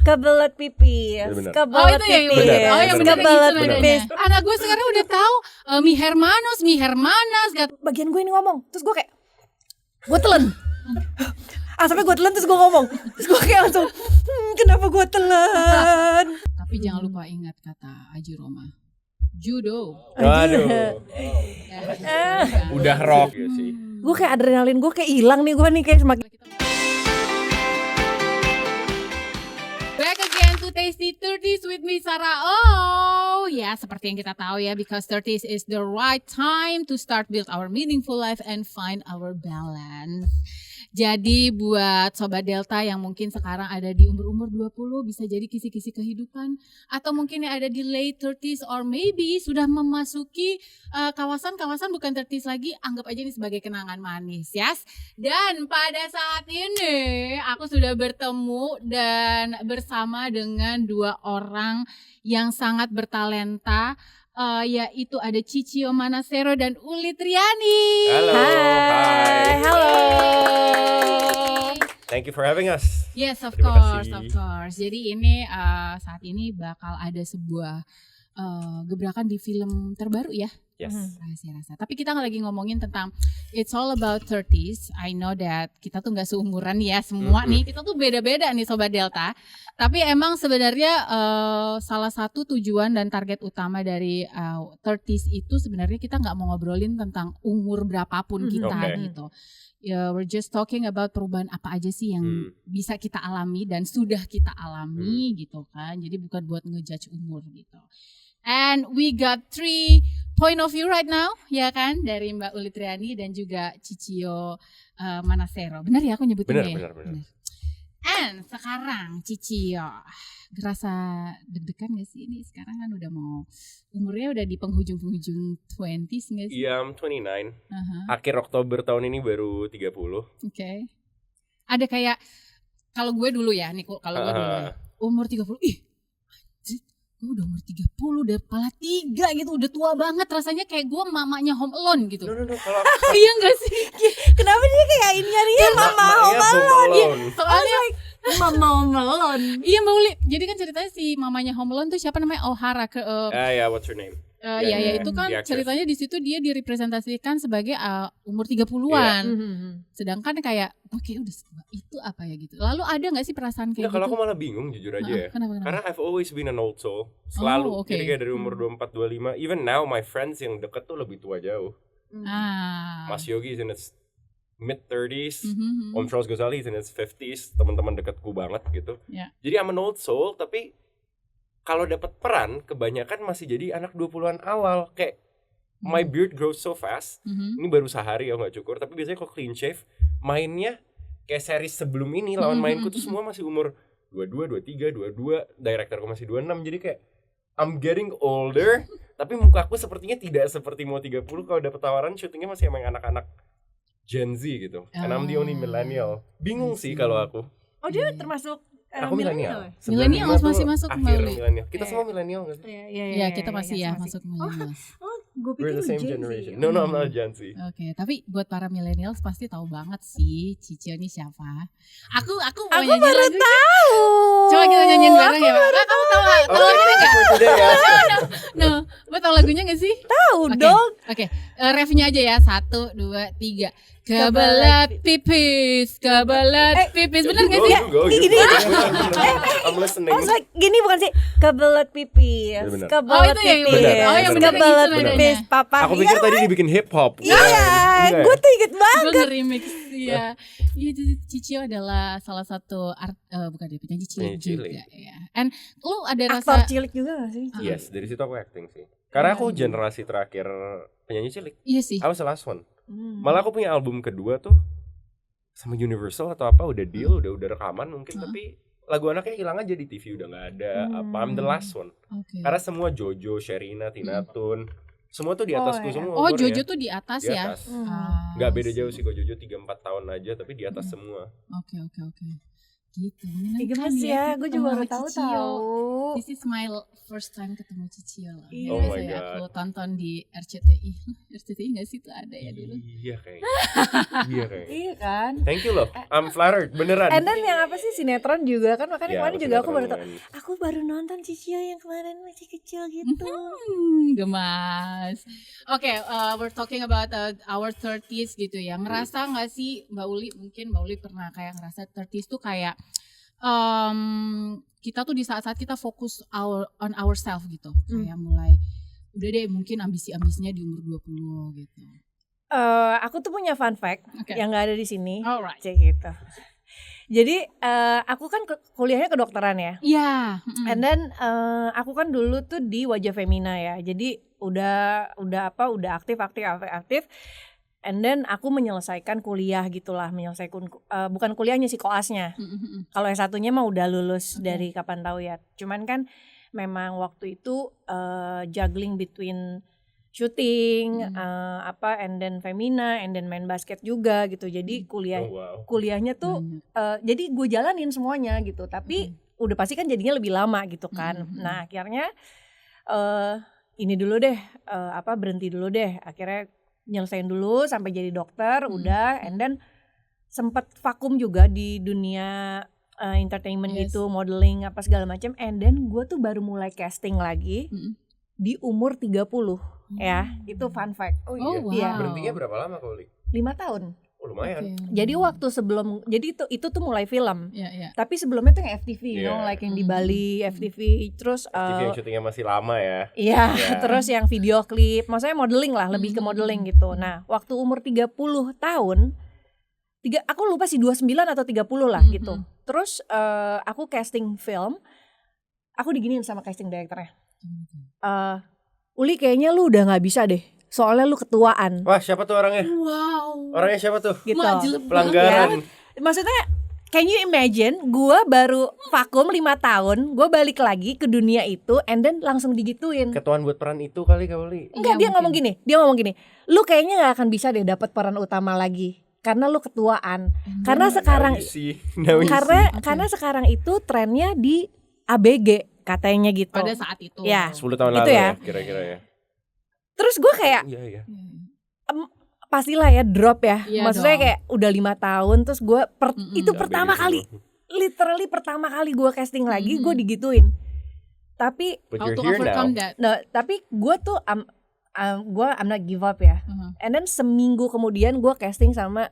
kebelet pipis. Bener. Kebelet itu yang pipis. bener. Oh, yang bener Kebelet gitu pipis. nadanya. Anak gue sekarang udah tahu mi hermanas Bagian gue ini ngomong, terus gue kayak gue telan. Sampai gue telan terus gue ngomong. Terus gue kayak langsung kenapa gue telan? Tapi jangan lupa ingat kata Aji Roma. Judo. Waduh. Udah rock ya sih. Gue kayak adrenalin gue kayak hilang nih, gue nih kayak semakin. Back again to Tasty 30s with me Sarah. Oh, ya seperti yang kita tahu ya, because 30s is the right time to start build our meaningful life and find our balance. Jadi buat Sobat Delta yang mungkin sekarang ada di umur-umur 20 bisa jadi kisi-kisi kehidupan, atau mungkin yang ada di late 30s or maybe sudah memasuki kawasan-kawasan bukan 30s lagi, anggap aja ini sebagai kenangan manis ya. Dan pada saat ini aku sudah bertemu dan bersama dengan dua orang yang sangat bertalenta, yaitu ada Cicio Manasero dan Uli Triani. Halo. Hai, halo. Thank you for having us. Yes, of Terima course, kasih. of course. Jadi ini saat ini bakal ada sebuah gebrakan di film terbaru ya. Yes. Rahasia Rasa. Tapi kita nggak lagi ngomongin tentang it's all about 30s. I know that kita tuh nggak seumuran ya semua nih. Kita tuh beda-beda nih Sobat Delta. Tapi emang sebenarnya salah satu tujuan dan target utama dari 30s itu sebenarnya kita nggak mau ngobrolin tentang umur berapapun kita Okay. gitu. We're just talking about perubahan apa aja sih yang bisa kita alami dan sudah kita alami gitu kan. Jadi bukan buat ngejudge umur gitu. And we got 3 point of view right now, ya kan, dari Mbak Uli Triani dan juga Cicio Manasero. Benar ya aku nyebutinnya ya? Benar. And sekarang Cicio, ngerasa deg-degan gak sih ini? Sekarang kan udah mau, umurnya udah di penghujung-penghujung 20s gak sih? Iya, I'm 29. Aha, Akhir Oktober tahun ini baru 30. oke. Ada kayak, kalau gue dulu ya, nih kalau gue dulu ya, umur 30, gue udah umur 30, udah kepala 3 gitu, udah tua banget rasanya, kayak gue mamanya Home Alone gitu. No, kalau aku Iya gak sih? Kenapa dia kayak ini ya Mama Home Alone? Soalnya Mama Home Alone. iya Mbak Uli, jadi kan ceritanya si mamanya Home Alone tuh siapa namanya, O'Hara what's her name? Iya, itu kan the actress. ceritanya di situ dia direpresentasikan sebagai umur 30-an. Sedangkan kayak oke udah setua itu apa ya gitu. Lalu ada enggak sih perasaan kayak Kalau gitu? aku malah bingung jujur aja ya. Kenapa? Karena I've always been an old soul. Selalu. okay. Jadi kayak dari umur 24, 25. Even now my friends yang deket tuh lebih tua jauh. Mas Yogi is in his mid-30s. Om Charles Ghazali is in his 50s. Teman-teman deketku banget gitu. Ya. Jadi I'm an old soul. Tapi kalau dapat peran kebanyakan masih jadi anak 20-an awal. Kayak my beard grows so fast. Ini baru sehari ya gak cukur. Tapi biasanya kalau clean shave mainnya kayak series sebelum ini lawan mainku tuh semua masih umur 22, 23, 22, direkturku masih 26. Jadi kayak I'm getting older, tapi mukaku sepertinya tidak seperti mau 30. Kalau dapet tawaran syutingnya masih emang anak-anak Gen Z gitu. And I'm the only millennial. Bingung sih kalau aku. Oh dia termasuk Aku millennial. Millennial masih masuk akhir kembali. millennial. Kita semua millennial gak sih? Iya, kita masih ya masuk millennial. Gue We're pikir the same Gen Z. generation. No, I'm not a Gen Z. Oke, tapi buat para millennials pasti tahu banget sih Cicio ini siapa. Aku mau nyanyiin baru lagu. tahu. Coba kita nyanyiin bareng ya, Pak. Kamu tahu lagunya enggak? Sudah ya. No, buat tahu lagunya enggak sih? Tahu dong. Oke, refnya aja ya. 1, 2, 3. Kebelet pipis, kebelet pipis. Bener gak sih? Go. Gini. I'm listening. Oh, gini bukan sih? Kebelet pipis. Bener. Kebelet itu yang pipis. bener. Oh, yang bener Kebelet kayak gitu pipis nadanya. papa. Aku pikir tadi dibikin hip hop. Iya, Enggak gue ya? tuh inget Gue banget. nge-remix ya. Iya, Cicio adalah salah satu bukan dia penyanyi cilik juga ya. And lu ada Aktor rasa cilik juga gak sih? Yes, dari situ aku acting sih. Karena aku generasi terakhir penyanyi cilik. iya sih. I was the last one. Malah aku punya album kedua tuh sama Universal atau apa udah deal, udah rekaman mungkin, tapi lagu anaknya hilang aja di TV, udah nggak ada apa. I'm the last one. Oke. Karena semua Jojo, Sherina, Tina Tun, semua tuh di atasku semua. Oh, umurnya. Jojo tuh di atas Di ya. atas. Nggak beda jauh sih kok Jojo 3-4 tahun aja, tapi di atas semua. Oke. Gitu. Gemes ya, gue juga baru tahu. This is my first time ketemu Cicio lah. Iya. Oh my Saya God. aku tonton di RCTI. RCTI nggak sih itu ada ya dulu? Iya kayaknya. Iya kayaknya. Iya kan. Thank you loh. I'm flattered beneran. And then yang apa sih sinetron juga kan, makanya Ya, kemarin juga aku baru tahu. sinetron. Aku baru nonton Cicio yang kemarin masih kecil gitu. Gemas. Oke, we're talking about our 30s gitu ya. Ngerasa nggak sih Mbak Uli, mungkin Mbak Uli pernah kayak ngerasa 30s tuh kayak kita tuh di saat-saat kita fokus on ourselves gitu. Kayak mulai udah deh mungkin ambisi-ambisinya di umur 20 gitu. Aku tuh punya fun fact yang nggak ada di sini. Alright. Cek gitu. Jadi aku kan kuliahnya kedokteran ya. Iya. And then aku kan dulu tuh di Wajah Femina ya. Jadi udah aktif. And then aku menyelesaikan kuliah gitulah, bukan kuliahnya sih, koasnya. Kalau S1-nya mah udah lulus dari kapan tahu ya. Cuman kan memang waktu itu juggling between shooting, and then Femina, and then main basket juga gitu. Jadi kuliahnya tuh, jadi gue jalanin semuanya gitu. Tapi udah pasti kan jadinya lebih lama gitu kan. Nah akhirnya ini dulu deh, berhenti dulu deh. Akhirnya nyelesain dulu sampai jadi dokter, udah. And then sempat vakum juga di dunia entertainment gitu, modeling apa segala macam. And then gue tuh baru mulai casting lagi di umur 30 ya. Itu fun fact. Oh, wow. Iya. Berhentinya berapa lama Kak Uli? 5 tahun. Oh lumayan. Jadi waktu sebelum, jadi itu tuh mulai film. Iya. Tapi sebelumnya tuh yang FTV, like yang di Bali, FTV, terus TV yang syutingnya masih lama ya. iya, terus yang video klip, maksudnya modeling lah, lebih ke modeling gitu. Nah, waktu umur 30 tahun, aku lupa sih 29 atau 30 lah gitu. Terus aku casting film, aku diginiin sama casting directornya. Uli kayaknya lu udah nggak bisa deh, soalnya lu ketuaan. Wah siapa tuh orangnya? Wow. Orangnya siapa tuh? Gitu. Pelanggaran. Maksudnya, can you imagine, gue baru vakum 5 tahun, gue balik lagi ke dunia itu, and then langsung digituin. Ketuaan buat peran itu kali Kak Uli. Enggak, dia ngomong gini, lu kayaknya gak akan bisa deh dapat peran utama lagi, karena lu ketuaan. Karena sekarang, karena sekarang itu trennya di ABG katanya gitu. Pada saat itu. Ya. 10 tahun Itu lalu ya. ya kira-kira ya. Terus gue kayak, Iya. pastilah ya drop ya. Iya Maksudnya dong. kayak udah 5 tahun, terus gue itu Udah pertama ABG kali, dulu. literally pertama kali gue casting lagi, gue digituin. Tapi But How you're to here now. overcome that? nah, tapi gue tuh I'm not give up ya. And then seminggu kemudian gue casting sama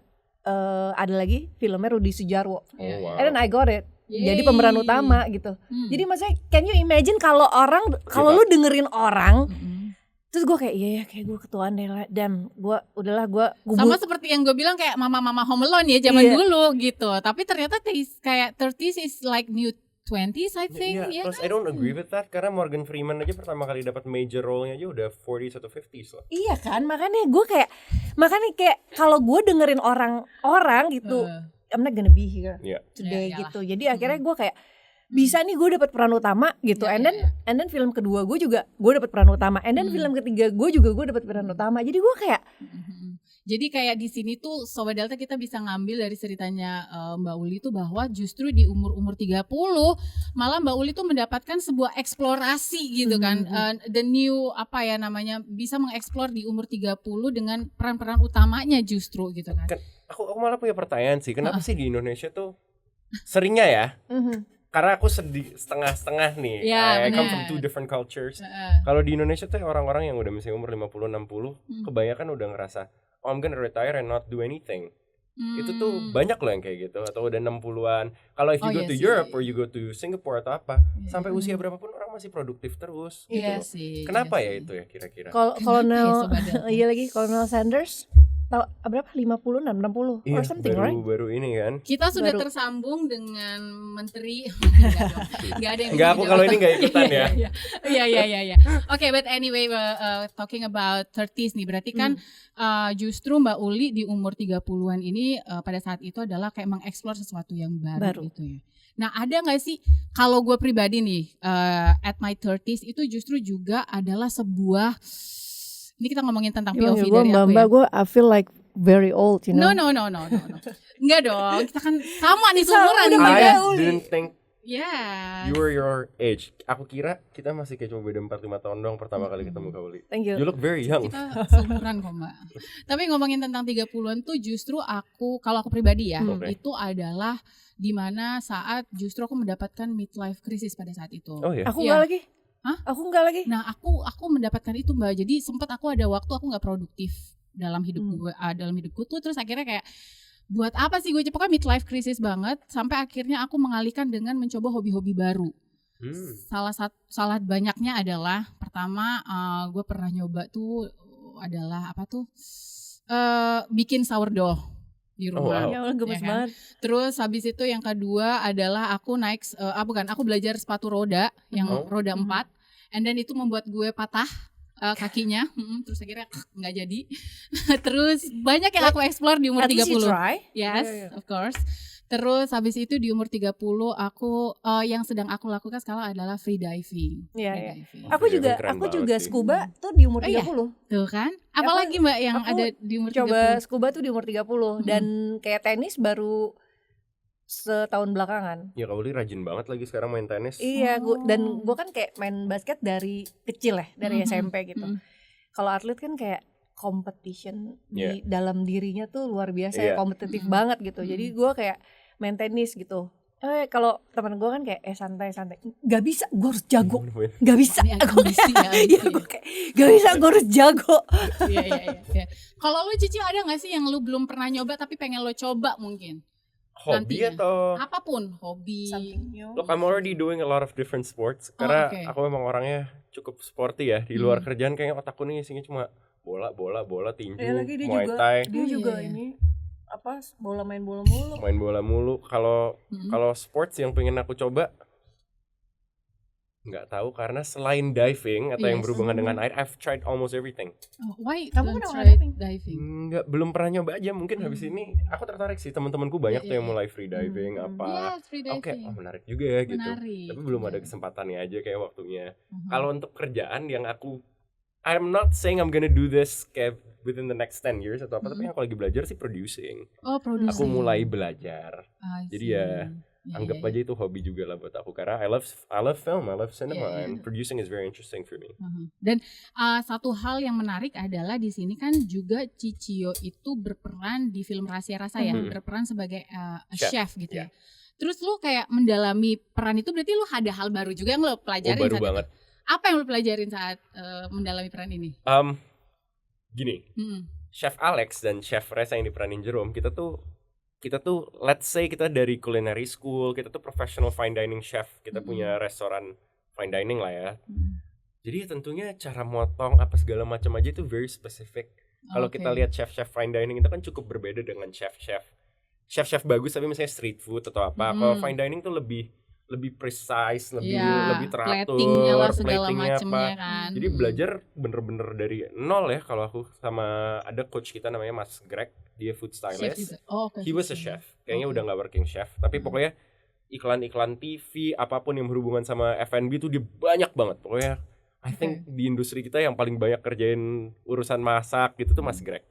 ada lagi filmnya Rudi Sujarwo. Oh, wow. And then I got it. Jadi Yeay. pemeran utama gitu. Jadi maksudnya can you imagine kalau lu dengerin orang, terus gue kayak iya ya, kayak gue ketuaan deh, damn, gue Sama seperti yang gue bilang kayak mama-mama Home Alone ya zaman dulu gitu. Tapi ternyata kayak 30s is like new 20s I think. Iya, terus I don't agree with that karena Morgan Freeman aja pertama kali dapat major role-nya aja udah 40s atau 50s lah. Iya kan, makanya kayak kalau gue dengerin orang gitu, I'm not gonna be here today gitu. Jadi akhirnya gue kayak bisa nih gue dapat peran utama gitu. And then film kedua gue juga gue dapat peran utama. And then film ketiga gue juga dapat peran utama. Jadi gue kayak jadi kayak di sini tuh Sobat Delta kita bisa ngambil dari ceritanya Mbak Uli tuh bahwa justru di umur 30 malah Mbak Uli tuh mendapatkan sebuah eksplorasi gitu kan. The new bisa mengeksplor di umur 30 dengan peran-peran utamanya justru gitu kan. Aku malah punya pertanyaan sih, kenapa sih di Indonesia tuh seringnya ya? Karena aku setengah-setengah nih. I come from two different cultures. Kalau di Indonesia tuh orang-orang yang udah misalnya umur 50-60 kebanyakan udah ngerasa I'm gonna retire and not do anything. Itu tuh banyak loh yang kayak gitu. Atau udah 60-an. Kalau if you go to Europe or you go to Singapore atau apa, sampai usia berapapun orang masih produktif terus gitu loh. Kenapa ya itu ya kira-kira? Kolonel Kolonel Sanders tahu berapa, 56 60 or something, right? Baru ini kan. Kita sudah tersambung dengan menteri. Enggak ada yang Enggak, aku kalau ini enggak ikutan ya. Iya. Oke, but anyway, talking about 30s nih, berarti kan justru Mbak Uli di umur 30-an ini pada saat itu adalah kayak mengeksplor sesuatu yang baru gitu ya. Nah, ada nggak sih, kalau gue pribadi nih, at my 30s itu justru juga adalah sebuah, ini kita ngomongin tentang POV dari aku ya. Gue I feel like very old, you know. No. Enggak dong, kita kan sama nih seumuran. I didn't think Yes. You were your age. Aku kira kita masih kayak cuma beda 4-5 tahun doang pertama kali ketemu Kauli. Thank you. You look very young. Kita seumuran kok Mbak. Tapi ngomongin tentang 30-an tuh justru kalau aku pribadi ya, itu adalah dimana saat justru aku mendapatkan midlife crisis pada saat itu. Oh ya. Aku enggak lagi. Hah? Aku enggak lagi. Nah aku mendapatkan itu Mbak. Jadi sempat aku ada waktu aku nggak produktif dalam hidupku tuh, terus akhirnya kayak buat apa sih gue, pokoknya midlife crisis banget, sampai akhirnya aku mengalihkan dengan mencoba hobi-hobi baru. Salah banyaknya adalah pertama gue pernah nyoba tuh adalah apa tuh bikin sourdough di rumah. Ya Allah, gemes banget. Terus habis itu yang kedua adalah aku aku belajar sepatu roda yang roda 4, and then itu membuat gue patah kakinya, terus akhirnya nggak jadi. Terus banyak yang aku explore di umur 30. At least you try. Yes, of course. Terus habis itu di umur 30 aku yang sedang aku lakukan sekarang adalah free diving. Iya. Free Aku diving juga keren banget sih. scuba tuh di umur 30. Iya? Tuh kan? Apalagi Mbak yang aku ada di umur 30? Coba scuba tuh di umur 30 dan kayak tenis baru setahun belakangan. Ya Kauli rajin banget lagi sekarang main tenis. Iya, dan gue kan kayak main basket dari kecil ya, dari SMP gitu. Kalau atlet kan kayak competition di dalam dirinya tuh luar biasa ya, kompetitif banget gitu. Jadi gue kayak main tenis gitu. Kalau teman gue kan kayak santai, nggak bisa, gue harus jago, nggak bisa. Gue kayak nggak bisa, gue harus jago. Iya. Kalau lo Cici ada nggak sih yang lo belum pernah nyoba tapi pengen lo coba mungkin? Hobi nantinya. Atau apapun, hobi. Look, I'm already doing a lot of different sports karena aku memang orangnya cukup sporty ya. Di luar kerjaan kayaknya otakku nih isinya cuma bola, tinju, Muay Thai. Dia juga ini main bola mulu. Kalau sports yang pengen aku coba nggak tahu, karena selain diving atau yang berhubungan dengan air, I've tried almost everything. Why kamu don't pernah diving? Belum pernah nyoba aja. Mungkin habis ini aku tertarik sih. Teman-temanku banyak tuh yang mulai free diving free diving. Oke, menarik juga ya gitu. Tapi belum ada kesempatannya aja kayak waktunya. Kalau untuk kerjaan yang I'm not saying I'm gonna do this kayak within the next 10 years atau apa, tapi yang aku lagi belajar sih producing. Producing. Aku mulai belajar. Jadi ya anggap aja itu hobi juga lah buat aku, karena I love film, I love cinema, and producing is very interesting for me. Dan satu hal yang menarik adalah di sini kan juga Cicio itu berperan di film Rahasia Rasa ya, berperan sebagai chef gitu ya. Terus lu kayak mendalami peran itu, berarti lu ada hal baru juga yang lu pelajarin baru saat banget. itu. Apa yang lu pelajarin saat mendalami peran ini? Gini, Chef Alex dan Chef Reza yang diperanin Jerome, kita tuh let's say kita dari culinary school, kita tuh professional fine dining chef, kita punya restoran fine dining lah ya. Jadi tentunya cara motong apa segala macam aja itu very specific. Kalau kita lihat chef fine dining itu kan cukup berbeda dengan chef bagus tapi misalnya street food atau apa. Kalau fine dining tuh lebih precise, lebih teratur, platingnya apa. Kan. Jadi belajar bener-bener dari nol ya. Kalau aku sama ada coach kita namanya Mas Greg, dia food stylist. He was a chef. Kayaknya udah nggak working chef. Tapi pokoknya iklan-iklan TV, apapun yang berhubungan sama F&B tuh dia banyak banget. Pokoknya I think di industri kita yang paling banyak kerjain urusan masak gitu tuh Mas Greg.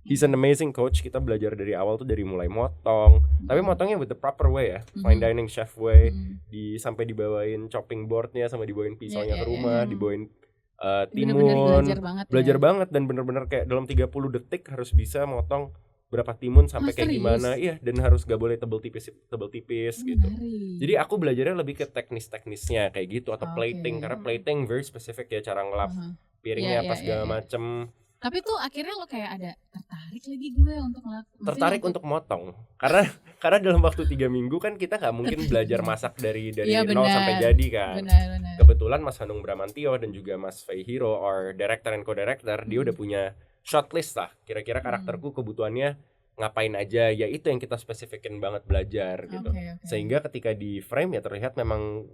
He's an amazing coach. Kita belajar dari awal tuh dari mulai motong, tapi motongnya with the proper way ya, fine dining chef way. Sampai dibawain chopping boardnya, sama dibawain pisaunya ke rumah, dibawain timun. Belajar banget dan bener-bener kayak dalam 30 detik harus bisa motong berapa timun sampai kayak gimana. Iya, dan harus gak boleh tebel tipis gitu. Jadi aku belajarnya lebih ke teknisnya kayak gitu, atau plating, karena plating very specific ya, cara ngelap piringnya apa segala macem. Tapi tuh akhirnya lo kayak ada tertarik lagi gue untuk untuk motong, karena dalam waktu 3 minggu kan kita nggak mungkin belajar masak dari nol sampai jadi kan. Benar. Kebetulan Mas Hanung Bramantio dan juga Mas Feihiro, our director and co-director, dia udah punya shortlist lah. Kira-kira karakterku kebutuhannya ngapain aja, ya itu yang kita spesifikin banget belajar gitu. Sehingga ketika di frame ya terlihat memang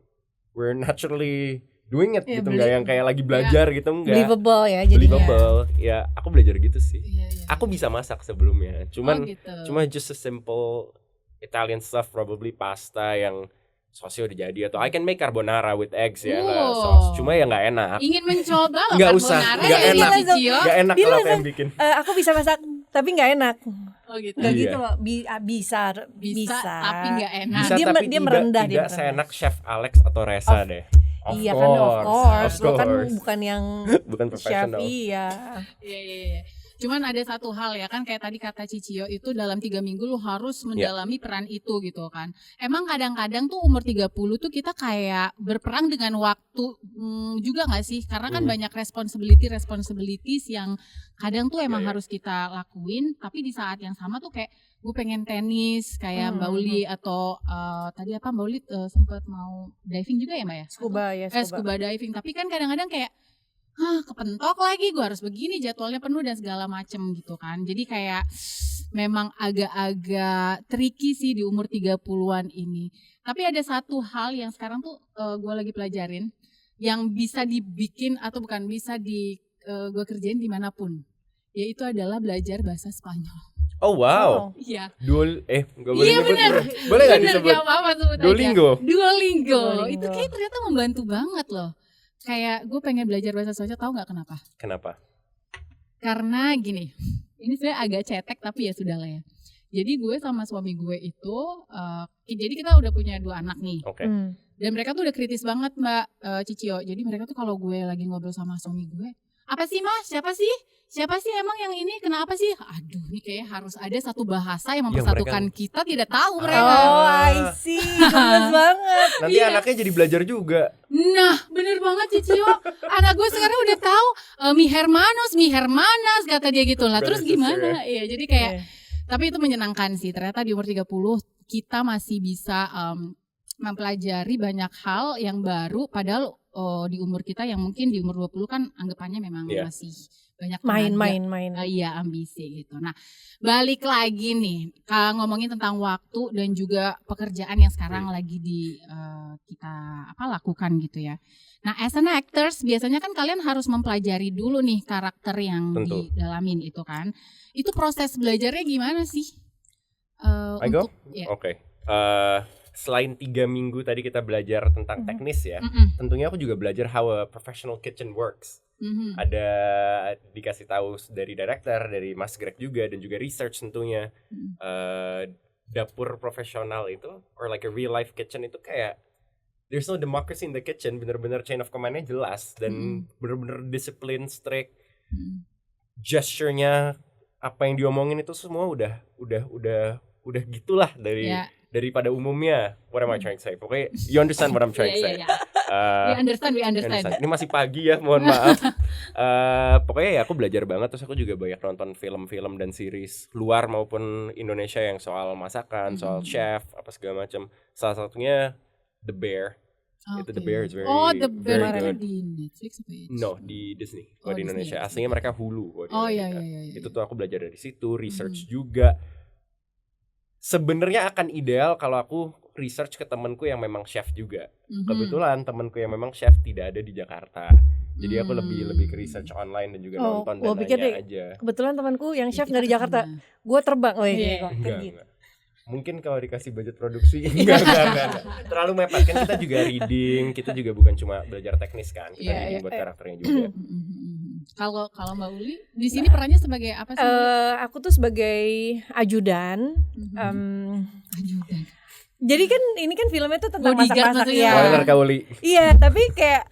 we're naturally doing it gitu, nggak yang kayak lagi belajar gitu, nggak. Believable ya jadinya. Ya aku belajar gitu sih. Aku bisa masak sebelumnya, cuma just a simple Italian stuff, probably pasta yang sosnya udah jadi, atau I can make carbonara with eggs ya, sauce. Cuma ya nggak enak. Ingin mencoba loh, nggak usah, nggak enak kalau aku yang bikin. Aku bisa masak tapi nggak enak. Oh gitu. Nggak Iya. gitu loh, bisa. Tapi nggak enak. Bisa dia tapi dia merendah, dia tidak merendah. seenak Chef Alex atau Resa deh. Iya kan, of course. Lo kan course. bukan yang Bukan chef, professional. iya. Iya. Cuman ada satu hal ya kan kayak tadi kata Cicio itu dalam 3 minggu lu harus mendalami peran itu gitu kan. Emang kadang-kadang tuh umur 30 tuh kita kayak berperang dengan waktu juga gak sih? Karena kan banyak responsibilities yang kadang tuh emang harus kita lakuin. Tapi di saat yang sama tuh kayak gue pengen tenis kayak Mbak Uli atau tadi apa Mbak Uli sempat mau diving juga ya Mbak ya? Scuba diving. Tapi kan kadang-kadang kayak kepentok lagi, gue harus begini, jadwalnya penuh dan segala macem gitu kan. Jadi kayak memang agak-agak tricky sih di umur 30-an ini. Tapi ada satu hal yang sekarang tuh gue lagi pelajarin, yang bisa dibikin atau bukan bisa gue kerjain dimanapun, yaitu adalah belajar bahasa Spanyol. Oh wow. Iya. Nggak boleh nyebut. Bener. Boleh nggak disebut? Gak apa-apa sebut aja. Duolingo. Itu kayak ternyata membantu banget loh. Kayak gue pengen belajar bahasa Spanyol, tahu nggak kenapa? Kenapa? Karena gini, ini sebenarnya agak cetek tapi ya sudah lah ya. Jadi gue sama suami gue itu, jadi kita udah punya 2 anak nih. Oke. Dan mereka tuh udah kritis banget Mbak Cicio. Jadi mereka tuh kalau gue lagi ngobrol sama suami gue, apa sih Mas? Siapa sih emang yang ini? Kenapa sih? Aduh, ini kayak harus ada satu bahasa yang mempersatukan kita. Tidak tahu mereka. Oh, I see. Gemes banget. Nanti anaknya jadi belajar juga. Nah, bener banget Cicio. Anak gue sekarang udah tahu mi hermanas kata dia gitu lah. Terus gimana? Iya, jadi kayak tapi itu menyenangkan sih. Ternyata di umur 30 kita masih bisa mempelajari banyak hal yang baru padahal di umur kita yang mungkin di umur 20 kan anggapannya memang masih banyak main. Iya, ambisi gitu. Nah, balik lagi nih ngomongin tentang waktu dan juga pekerjaan yang sekarang lagi kita lakukan gitu ya. Nah, as an actors biasanya kan kalian harus mempelajari dulu nih karakter yang didalamin itu kan. Itu proses belajarnya gimana sih? Oke. Selain 3 minggu tadi kita belajar tentang teknis ya, tentunya aku juga belajar how a professional kitchen works. Ada dikasih tahu dari director, dari Mas Greg juga, dan juga research tentunya. Dapur profesional itu, or like a real life kitchen itu kayak there's no democracy in the kitchen, bener-bener chain of command-nya jelas dan bener-bener disiplin, strict. Gesture-nya, apa yang diomongin itu semua udah gitulah daripada umumnya. What am I trying to say? Pokoknya you understand what I'm trying to say. We understand. Ini masih pagi ya, mohon maaf. Pokoknya ya aku belajar banget. Terus aku juga banyak nonton film-film dan series luar maupun Indonesia yang soal masakan, soal chef, apa segala macam. Salah satunya The Bear. Itu The Bear is very The Bear very good. di Netflix apa ya? No, di Disney. Kalau di Disney. Indonesia aslinya mereka Hulu. Iya. Itu tuh aku belajar dari situ, research juga. Sebenarnya akan ideal kalau aku research ke temanku yang memang chef juga. Kebetulan temanku yang memang chef tidak ada di Jakarta. Jadi aku lebih ke research online dan juga nonton dan nanya aja. Kebetulan temanku yang chef nggak di Jakarta. Gue terbang. Enggak. Mungkin kalau dikasih budget produksi enggak. Terlalu mepet kan, kita juga reading, kita juga bukan cuma belajar teknis kan. Kita reading buat karakternya juga. Kalau Mbak Uli di sini perannya sebagai apa sih? Aku tuh sebagai ajudan. Ajudan. Jadi kan ini kan filmnya tuh tentang masak-masak ya. Spoiler Kak Uli. Iya, tapi kayak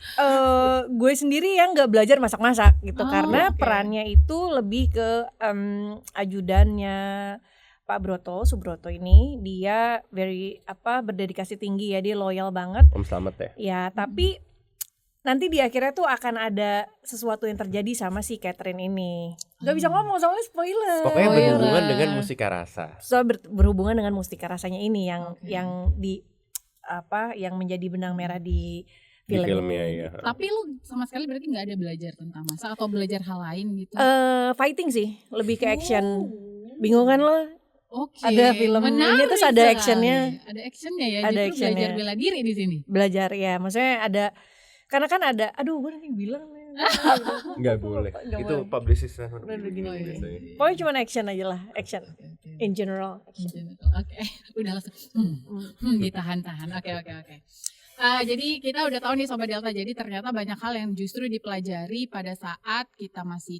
gue sendiri yang nggak belajar masak-masak gitu karena perannya itu lebih ke ajudannya Pak Subroto ini. Dia berdedikasi tinggi ya, dia loyal banget. Om selamat ya. Ya, tapi nanti di akhirnya tuh akan ada sesuatu yang terjadi sama si Catherine ini. Gak bisa ngomong soalnya spoiler. Pokoknya berhubungan dengan Mustika Rasa. Berhubungan dengan Mustika Rasanya ini yang menjadi benang merah di filmnya ya. Tapi lu sama sekali berarti nggak ada belajar tentang masak atau belajar hal lain gitu? Fighting sih, lebih ke action. Bingung kan lo? Oke. Ada film ini terus ada actionnya. Ada actionnya ya. Ada jadi actionnya. Belajar bela diri di sini. Belajar ya, maksudnya ada. Karena kan ada, gue nanti bilang Nggak boleh. Itu publicist lah. Pokoknya cuma action aja lah, action. In general. Oke. Udah langsung ditahan-tahan. Oke. Jadi kita udah tahu nih Sobat Delta, jadi ternyata banyak hal yang justru dipelajari pada saat kita masih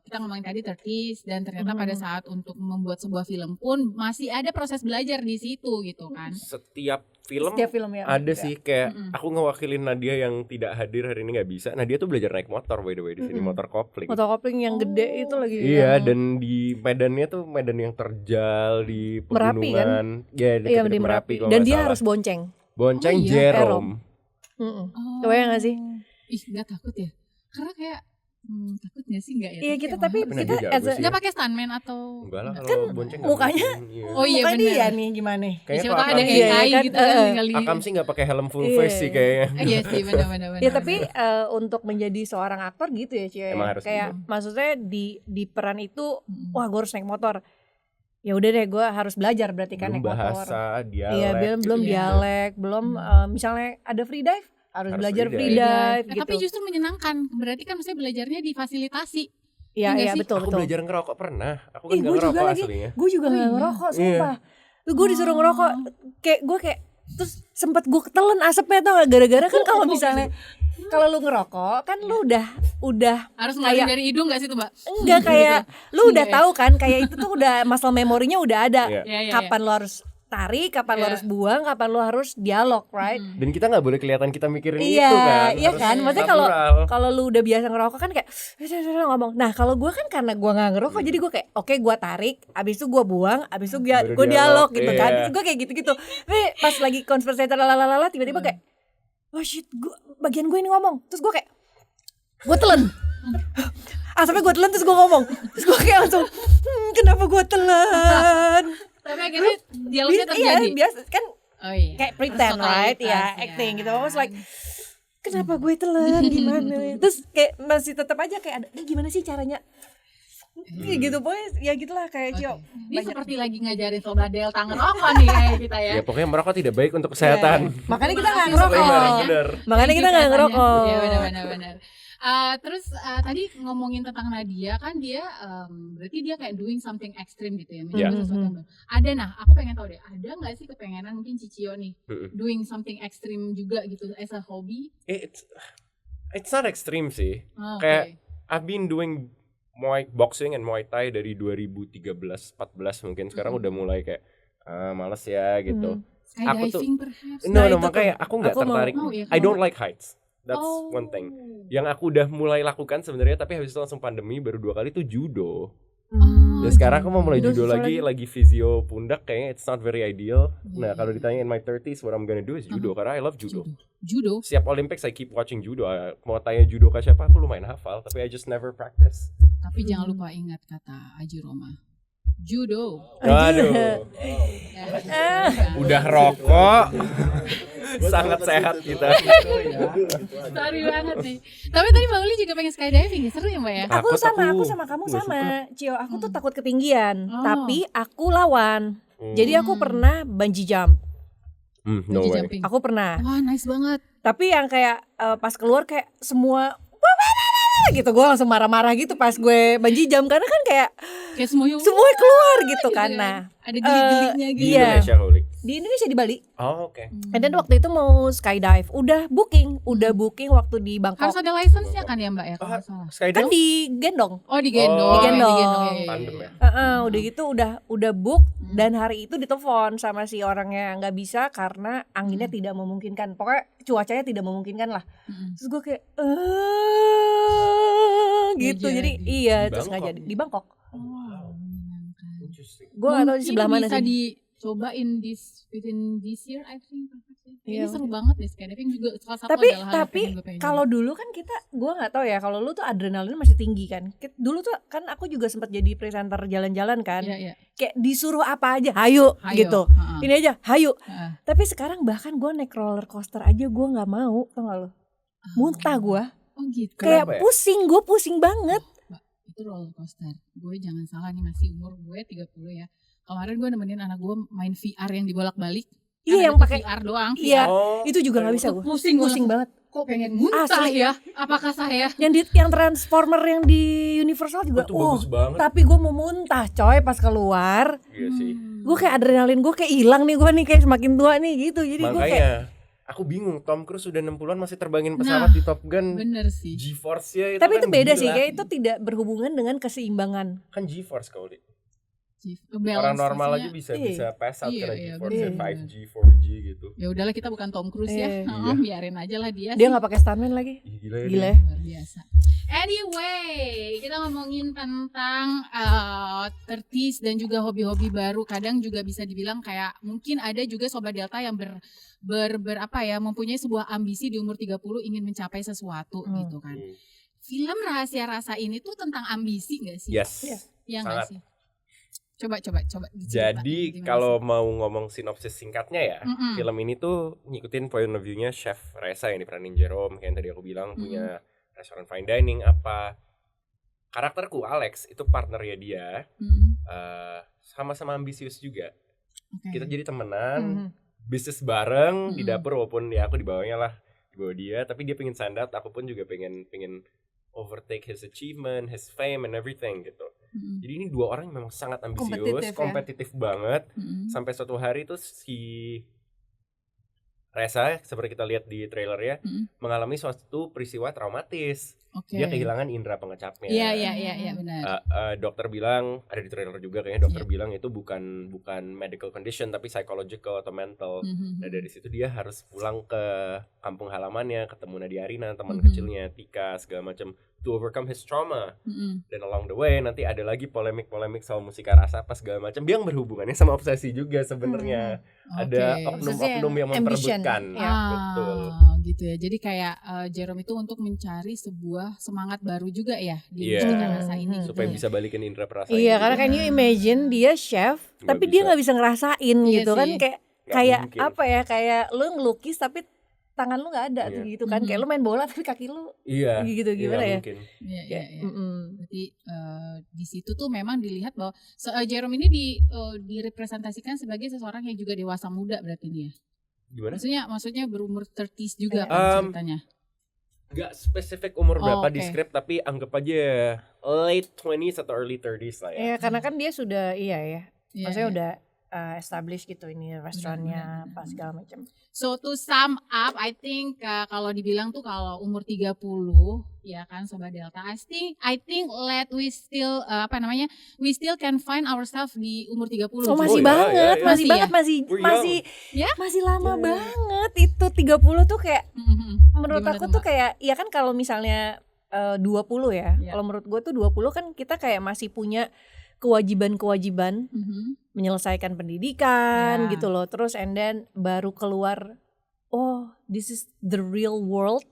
kita ngomongin tadi 30s, dan ternyata pada saat untuk membuat sebuah film pun masih ada proses belajar di situ gitu kan. Setiap film ya ada sih kayak aku ngewakilin Nadia yang tidak hadir hari ini nggak bisa. Nadia tuh belajar naik motor by the way di sini, motor kopling. Motor kopling yang gede itu lagi. Iya, dan di medannya tuh medan yang terjal di Merapi, pegunungan. Iya, Iya, di Merapi. Dan dia harus bonceng. Bonceng Oh, iya. Jerome. Kebayang gak sih? Ih, nggak takut ya? Karena kayak takut nggak sih, nggak ya? Iya, kita kayak tapi mahal. Nah, kita dia as jago a- sih. Nggak pakai stuntman atau Enggak lah, Kan kalau bonceng nggak mukanya- mungkin, iya. Oh iya, Bukan bener. dia nih gimana? Kayaknya Siapa tahu kalau ada Akam Iya, AI kan, gitu kan kali. Akam sih nggak pakai helm full Iya. face sih kayaknya. Iya sih, benar-benar. Ya tapi untuk menjadi seorang aktor gitu ya Cie. Emang harus Kayak gitu. maksudnya di peran itu wah gue harus naik motor. Ya udah deh gue harus belajar berarti kan Belum naik motor. bahasa, dialek. Iya belum Iya. dialek, belum misalnya ada free dive harus belajar free free dive. dive gitu. Tapi justru menyenangkan. Berarti kan maksudnya belajarnya difasilitasi. Iya enggak iya sih? betul Aku betul. belajar ngerokok pernah. Aku kan Ih, nggak gua juga ngerokok lagi. aslinya. Gue juga Oh, nggak iya? ngerokok Iya. sumpah. Gue disuruh ngerokok kayak terus sempet gue ketelen asapnya tau gak, gara-gara kan kalau misalnya kalau lu ngerokok kan lu udah Harus ngeluarin kayak- dari hidung gak sih tuh, Mbak? enggak kayak lu udah Enggak ya? tahu kan kayak itu tuh udah muscle memorinya udah ada. Iya. Iya, iya, Kapan lu harus tarik, kapan lu Iya. harus buang, kapan lu harus dialog, right? Dan kita nggak boleh kelihatan kita mikirin Iya, itu kan. iya Harus kan? Maksudnya kalau natural. kalau lu udah biasa ngerokok kan kayak ngomong. Nah, kalau gue kan karena gue nggak ngerokok jadi gue kayak oke gue tarik, abis itu gue buang, abis itu Baru gue dialog dialog, gitu kan. iya. Gue kayak gitu-gitu. Tapi pas lagi conversation lalalala tiba-tiba kayak oh shit, bagian gue ini ngomong. Terus gue kayak gue telan. Sampai gue telan terus gue ngomong. Terus gue kayak langsung kenapa gue telan? Tapi akhirnya dialognya Iya, terjadi. biasa kan Oh iya. kayak pretend right Totalitas, ya acting gitu. I was like kenapa gue telan gimana terus kayak masih tetap aja kayak ada ini gimana sih caranya kayak gitu pokoknya ya gitulah kayak Cio. Ini seperti lagi ngajarin Sobat Delta ngerokok nih kayak kita ya. Ya pokoknya merokok tidak baik untuk kesehatan. Makanya kita nggak Terima kasih ngerokok sebenarnya. Bener. makanya kita nggak ngerokok Iya benar. Terus tadi ngomongin tentang Nadia kan dia berarti dia kayak doing something extreme gitu ya, mencoba Iya. sesuatu yang baru. Ada, nah aku pengen tahu deh, ada nggak sih kepengenan mungkin Cicio nih doing something extreme juga gitu as a hobby? It's not extreme sih. Oh, Kayak oke. I've been doing boxing and Muay Thai dari 2013-14 mungkin. Sekarang udah mulai kayak males ya gitu. Aku tuh- Skydiving perhaps. No, itu makanya tuh. aku nggak Aku mau- tertarik. Oh, iya, I kamu- don't like heights. That's one thing. Yang aku udah mulai lakukan sebenarnya, tapi habis itu langsung pandemi baru 2 kali itu judo. Oh, Dan sekarang aku mau mulai Judo judo susah lagi fisio pundak, kayaknya it's not very ideal. Nah, kalau ditanya in my 30s what I'm gonna do is judo, karena I love judo. Judo. Siap Olympics I keep watching judo. Mau tanya judo ke siapa aku lumayan hafal, tapi I just never practice. Tapi jangan lupa ingat kata Aji Roma. Judo. Waduh, Ya, udah rokok, sangat sehat kita. sorry banget nih. Tapi tadi Mbak Uli juga pengen skydiving, seru ya Mbak ya? aku Takut sama aku. kamu Nggak sama Cio aku tuh takut ketinggian Oh. tapi aku lawan jadi aku pernah bungee jump No Bungee way. jumping. aku pernah Wah, nice banget. tapi yang kayak pas keluar kayak semua gitu gue langsung marah-marah gitu pas gue bungee jump karena kan kayak Kayak semuanya semuanya keluar gitu gitu kan kan. nah ada geli-gelinya Di gitu. Iya. Indonesia kali. di Indonesia di Bali Oh, oke. and then waktu itu mau skydive udah booking waktu di Harus Bangkok ada license-nya kan ya Mbak ya kalau nggak salah. kan Skydiving digendong Oh, digendong. Oh, digendong. Iya, iya, tandem iya. ya. udah gitu udah book dan hari itu ditelepon sama si orangnya nggak bisa karena anginnya tidak memungkinkan pokoknya cuacanya tidak memungkinkan lah terus gue kayak gitu Nggak jadi jadi. iya Di terus nggak Bangkok. jadi di Bangkok Wow, menyenangkan. Interesting. gue nggak tahu di sebelah mana bisa sih dicobain within this year I think. Ini Iya. seru banget deh skydiving juga salah satu tapi adalah hal yang pengen gue pengen kalau coba. dulu kan kita gue nggak tahu ya kalau lu tuh adrenalin masih tinggi kan dulu tuh kan aku juga sempat jadi presenter jalan-jalan kan Iya, iya. kayak disuruh apa aja hayo Hayo. gitu Heeh. ini aja hayo Heeh. tapi sekarang bahkan gue naik roller coaster aja gue nggak mau tau gak lo muntah gue Oh gitu. kayak Kenapa ya? gue pusing banget Itu roller coaster. Gue jangan salah nih masih umur gue 30 ya. Kemarin gue nemenin anak gue main VR yang dibolak-balik. Iya, Kan yang ada pakai VR doang. iya Oh, itu juga nggak bisa gue Pusing banget Kok pengen muntah Asli. ya? Apakah saya? yang Transformer yang di Universal juga itu bagus banget. tapi gue mau muntah coy pas keluar Iya sih. gue kayak adrenalin gue kayak hilang nih gue nih kayak semakin tua nih gitu jadi gue kayak Makanya Aku bingung, Tom Cruise sudah 60-an masih terbangin pesawat di Top Gun. Bener sih. G-force-nya itu Tapi kan itu beda gila. sih, kayak itu tidak berhubungan dengan keseimbangan. Kan G-force kalau Balance orang normal aja maksudnya. bisa pass out Iya, karena iya, G-force-nya bener. 5G, 4G gitu. Ya udahlah, kita bukan Tom Cruise ya. Iya. Biarin aja lah dia. Dia sih. nggak pakai stuntman lagi. Ih, gila ya. Gila dia. ya. Luar biasa. Anyway, kita ngomongin tentang 30s dan juga hobi-hobi baru. Kadang juga bisa dibilang kayak mungkin ada juga Sobat Delta yang mempunyai sebuah ambisi di umur 30 ingin mencapai sesuatu gitu kan. Film Rahasia Rasa ini tuh tentang ambisi gak sih? Yes. Ya sangat. gak sih? Coba diceritain Jadi gimana kalau sih? mau ngomong sinopsis singkatnya ya, Mm-mm. film ini tuh ngikutin point of view-nya Chef Reza yang diperanin Jerome, kayak yang tadi aku bilang punya restoran fine dining apa. Karakterku Alex itu partnernya dia, sama-sama ambisius juga. Okay. Kita jadi temenan, bisnis bareng di dapur walaupun ya aku di bawahnya lah, di bawah dia, tapi dia pengen stand out, aku pun juga pengen overtake his achievement, his fame and everything gitu. Jadi ini dua orang yang memang sangat ambisius, kompetitif banget. Sampai suatu hari tuh si Reza, seperti kita lihat di trailer ya, mengalami suatu peristiwa traumatis. Okay. Dia kehilangan indera pengecapnya. Iya benar. Dokter bilang, ada di trailer juga kayaknya dokter bilang itu bukan medical condition tapi psychological atau mental. Nah dari situ dia harus pulang ke kampung halamannya, ketemu Nadia Arina, teman kecilnya, Tika segala macam, to overcome his trauma. Dan along the way nanti ada lagi polemik soal musika rasa apa segala macam. Dia yang berhubungannya sama obsesi juga sebenarnya. Ada oknum-oknum yang memperebutkan. Betul. Gitu ya. Jadi kayak Jerome itu untuk mencari sebuah semangat baru juga ya di mustika rasa ini supaya gitu bisa balikin indera perasaan. Iya, karena can you imagine dia chef tapi dia nggak bisa ngerasain gitu kan, kayak apa ya, kayak lu ngelukis tapi tangan lu nggak ada gitu kan, kayak lu main bola tapi kaki lu gitu gimana ya? Iya. Berarti di situ tuh memang dilihat bahwa Jerome ini direpresentasikan sebagai seseorang yang juga dewasa muda berarti dia. Gimana? Maksudnya berumur 30s juga kan ceritanya. Gak spesifik umur berapa di skrip, tapi anggap aja late 20s atau early 30s lah ya. Iya, karena kan dia sudah maksudnya udah establish gitu ini restorannya pas segala macam. So to sum up, I think kalau dibilang tuh kalau umur 30 ya kan Sobat Delta, I think we still we still can find ourselves di umur 30. Oh, masih banget, masih lama banget itu 30 tuh kayak menurut aku tuh kayak ya kan kalau misalnya 20 ya. Kalau menurut gue tuh 20 kan kita kayak masih punya kewajiban menyelesaikan pendidikan gitu loh, terus and then baru keluar this is the real world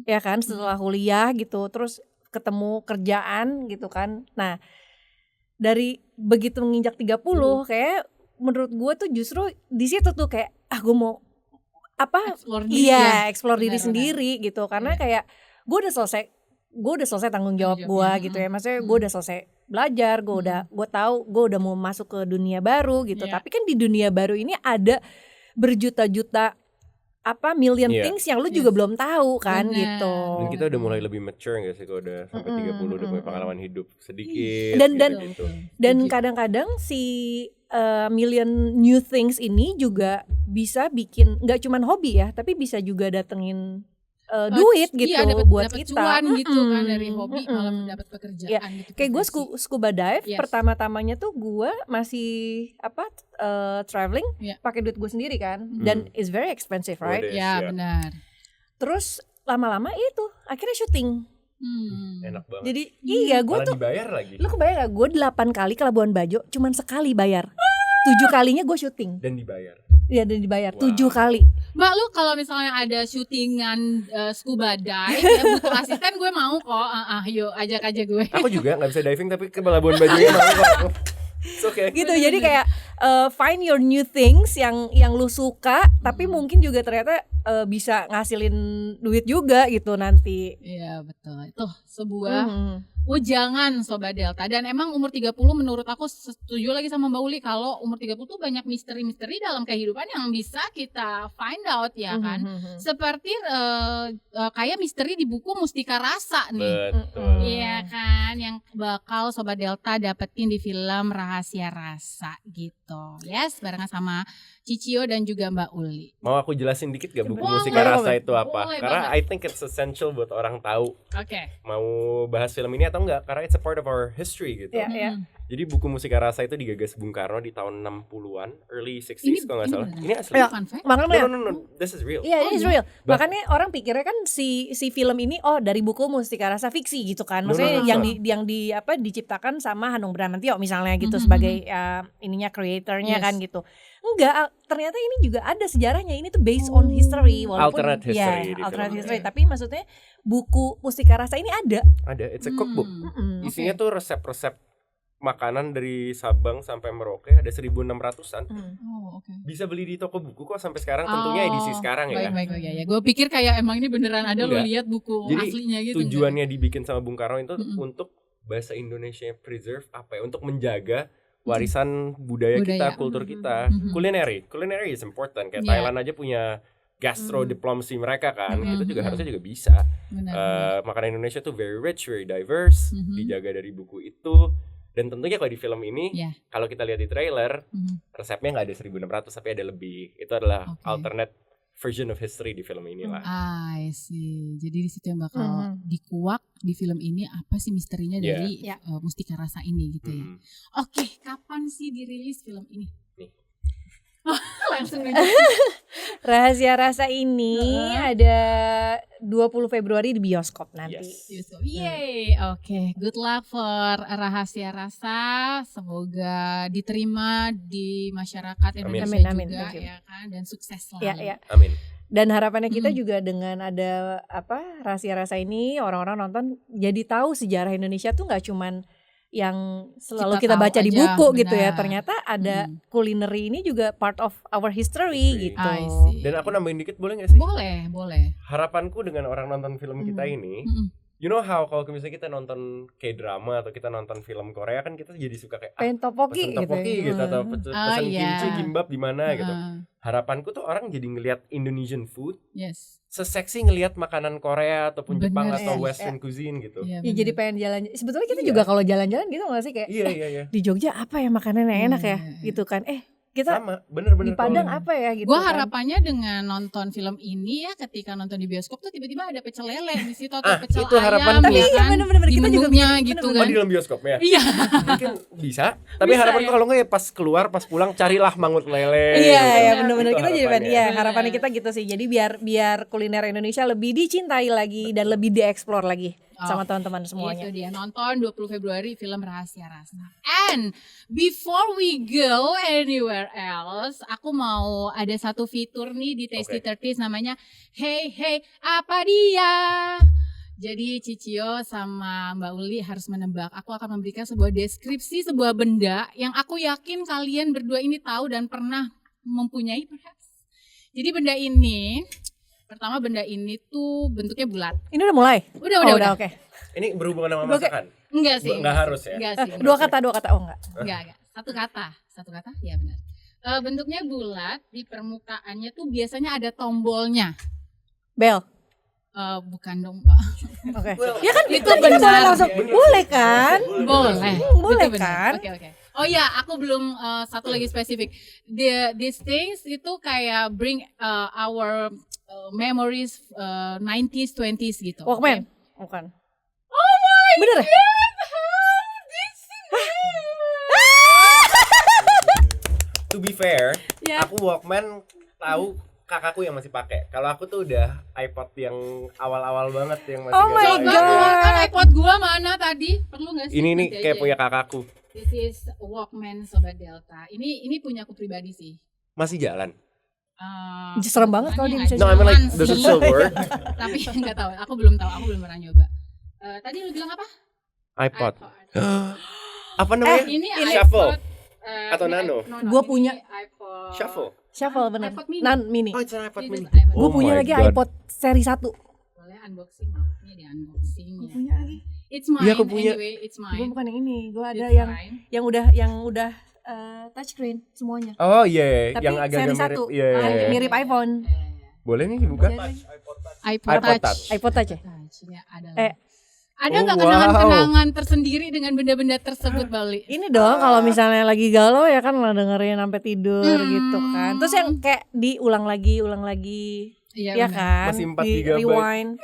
ya kan setelah kuliah gitu, terus ketemu kerjaan gitu kan. Nah dari begitu menginjak 30 kayak menurut gue tuh justru di situ tuh kayak gue mau explore diri sendiri gitu, karena kayak gue udah selesai tanggung jawab gue gitu ya, maksudnya gue udah selesai belajar, gue tahu gue udah mau masuk ke dunia baru gitu. Tapi kan di dunia baru ini ada berjuta-juta million things yang lu juga belum tahu kan gitu. Dan kita udah mulai lebih mature gak sih kalau udah sampai 30 udah punya pengalaman hidup sedikit. Dan kadang-kadang si million new things ini juga bisa bikin nggak cuman hobi ya, tapi bisa juga datengin duit gitu buat kita. Cuan gitu kan dari hobi malah dapat pekerjaan gitu. Kayak gue scuba dive pertama-tamanya tuh gue masih traveling pakai duit gue sendiri kan, dan it's very expensive, right? Ya benar. Terus lama-lama itu akhirnya syuting. Enak banget. Jadi gue tuh dibayar lagi. Lu kebayang gak? Gue 8 kali ke Labuan Bajo cuman sekali bayar. 7 kalinya gue syuting. Dan dibayar. Iya, dan dibayar 7 kali. Mbak, lu kalau misalnya ada syutingan scuba dive ya butuh asisten, gue mau kok. Yuk ajak aja gue. Aku juga gak bisa diving tapi ke Labuan Bajonya mau kok. It's okay. Gitu, jadi kayak find your new things yang lu suka, tapi mungkin juga ternyata bisa ngasilin duit juga gitu nanti. Iya betul, itu sebuah ujangan Sobat Delta. Dan emang umur 30 menurut aku setuju lagi sama Mbak Uli, kalau umur 30 tuh banyak misteri-misteri dalam kehidupan yang bisa kita find out ya kan. Seperti kayak misteri di buku Mustika Rasa nih. Betul. Iya kan, yang bakal Sobat Delta dapetin di film Rahasia Rasa gitu. gitu. Yes, barengan sama Cicio dan juga Mbak Uli. Mau aku jelasin dikit gak buku Boleh. Mustika Rasa itu apa? Boleh Karena banget. I think it's essential buat orang tahu Oke. mau bahas film ini atau enggak, karena it's a part of our history gitu. Iya. Jadi buku Mustika Rasa itu digagas Bung Karno di tahun 60-an, early 60s kalau nggak salah. beneran. Ini asli. Ya, Fun fact. makanya No, this is real. Iya, Oh, ini iya. real. Makanya orang pikirnya kan si film ini dari buku Mustika Rasa fiksi gitu kan. No, Maksudnya no, no, yang diciptakan sama Hanung Bramantyo misalnya gitu Mhm, sebagai ininya creatornya Yes. kan gitu. Enggak, ternyata ini juga ada sejarahnya. Ini tuh based on history walaupun Alternate history di alternate film. history, Oke. tapi maksudnya buku Mustika Rasa ini ada. Ada, it's a cookbook. Mm-mm. Isinya Oke. tuh resep-resep makanan dari Sabang sampai Merauke, ada 1600-an. Mm. Oh, oke. Bisa beli di toko buku kok sampai sekarang, tentunya edisi sekarang ya. Baik, ya. Gue pikir kayak emang ini beneran ada lo Enggak. lihat buku Jadi, aslinya gitu. Tujuannya dibikin sama Bung Karno itu Mm-mm. untuk bahasa Indonesia preserve apa ya? Untuk menjaga warisan budaya kita, Budaya. kultur kita. Mhm. Culinary is important. Kayak Yeah. Thailand aja punya gastro diplomacy mereka kan. Mhm. Kita juga Mhm. harusnya juga bisa. Benar. Makanan Indonesia tuh very rich, very diverse, Mhm. dijaga dari buku itu. Dan tentunya kalau di film ini, Yeah. kalau kita lihat di trailer, Mhm. resepnya nggak ada 1600 tapi ada lebih. Itu adalah Oke. alternate version of history di film ini lah. I see. Jadi di situ yang bakal Mhm. dikuak di film ini apa sih misterinya Yeah. dari Yeah. Mustika Rasa ini gitu ya. Mhm. Oke, kapan sih dirilis film ini? Nih. Langsung aja. Rahasia Rasa ini ada 20 Februari di bioskop nanti. Yes. Yay, oke. Good luck for Rahasia Rasa. Semoga diterima di masyarakat Indonesia Amin, amin. juga Thank you. ya kan, dan sukses selalu. Ya. Amin. Dan harapannya kita Mm. juga dengan ada Rahasia Rasa ini, orang-orang nonton jadi tahu sejarah Indonesia tuh nggak cuman yang selalu kita Kita tahu baca di aja, buku gitu ya. benar. Ternyata ada Mm. culinary ini juga part of our history History. gitu. I see. Dan aku nambahin dikit boleh gak sih? Boleh. Harapanku dengan orang nonton film kita ini, Mm-mm. you know how kalau misalnya kita nonton K-drama atau kita nonton film Korea kan kita jadi suka kayak Pengen topoki pesen topoki gitu. gitu, atau pesen iya. kimchi, kimbap di mana gitu. Uh, Harapanku tuh orang jadi ngelihat Indonesian food yes. seseksi ngelihat makanan Korea ataupun Bener Jepang sih. atau Iya, Western cuisine gitu. Iya, Ya benar. jadi pengen jalan. Sebetulnya kita Iya. juga kalau jalan-jalan gitu nggak sih kayak Iya. di Jogja apa ya makanan yang enak ya Iya. gitu kan. Kita Sama, bener-bener. di Padang kalau- apa ya gitu Gue kan. harapannya dengan nonton film ini ya, ketika nonton di bioskop tuh tiba-tiba ada pecel lele di situ atau pecel itu harapan ayam gue. ya Iya, kan, bener-bener. di Kita juga menunya bener-bener. gitu Oh, kan. di dalam bioskopnya. Iya. Mungkin bisa. Tapi Bisa, harapanku ya. kalau nggak ya pas keluar, pas pulang carilah mangut lele. Iya, gitu. ya benar-benar Itu kita jadi harapannya. ya harapannya kita gitu sih. Jadi biar kuliner Indonesia lebih dicintai lagi dan lebih dieksplor lagi sama teman-teman semuanya. Itu dia, nonton 20 Februari film Rahasia Rasa. And before we go anywhere else, aku mau ada satu fitur nih di Tasty Oke. 30s namanya Hey apa dia? Jadi Cicio sama Mbak Uli harus menebak. Aku akan memberikan sebuah deskripsi sebuah benda yang aku yakin kalian berdua ini tahu dan pernah mempunyai perhaps. Jadi benda ini, pertama benda ini tuh bentuknya bulat. Ini udah mulai. Udah. Oke. Ini berhubungan sama Oke. masakan. Enggak sih. Nggak harus ya? Enggak sih. Dua kata. Oh enggak. Enggak. Satu kata, ya benar. Bentuknya bulat, di permukaannya tuh biasanya ada tombolnya. Bel. Bukan dong, Mbak. Oke. Well, Ya kan itu kita boleh benar. langsung. Bener. Boleh kan? Boleh. Boleh Itu benar. kan? Oke. Oh ya, aku belum satu lagi spesifik. These things itu kayak bring our memories 90s, 20s gitu. Walkman. Oke? Bukan. Oh my Bener ya? To be fair, Ya. aku Walkman tahu kakakku yang masih pakai. Kalau aku tuh udah iPod yang awal-awal banget yang masih Oh nggak my tahu Coba God. keluarkan iPod gua mana tadi? Perlu nggak sih? Ini nih Nanti kayak aja punya ya. kakakku. This is Walkman Sobat Delta. Ini punya aku pribadi sih. Masih jalan. Serem banget kalau dia bisa No, I mean like jalan does it sih. still work? Tapi nggak tahu. Aku belum pernah nyoba. Tadi lu bilang apa? iPod. Apa namanya? Ini Shuffle. iPod, Atau ini Nano? Gua ini punya. iPod. Shuffle bener. iPod mini. Mini. Oh, it's an iPod This mini. is iPod. Gue Oh punya my lagi God. iPod seri 1. Boleh unboxing nggak? Ini di unboxing. Punya lagi. It's mine. Iya, aku punya. Anyway, it's Gue mine. bukan yang ini. Gue ada It's yang mine. yang udah touchscreen semuanya. Oh iya, Tapi yang agak-agak seri 1. mirip. Iya, iya, iya. Mirip iPhone. Boleh nih dibuka? iPod iPod Touch. Touch. iPod Touch ya? Touch. Ini adalah. Eh, Ada nggak kenangan-kenangan tersendiri dengan benda-benda tersebut, Bali? Ini dong kalau misalnya lagi galau ya kan lah dengerin sampai tidur gitu kan. Terus yang kayak diulang lagi, Iya ya kan? Masih 4 Di GB. rewind.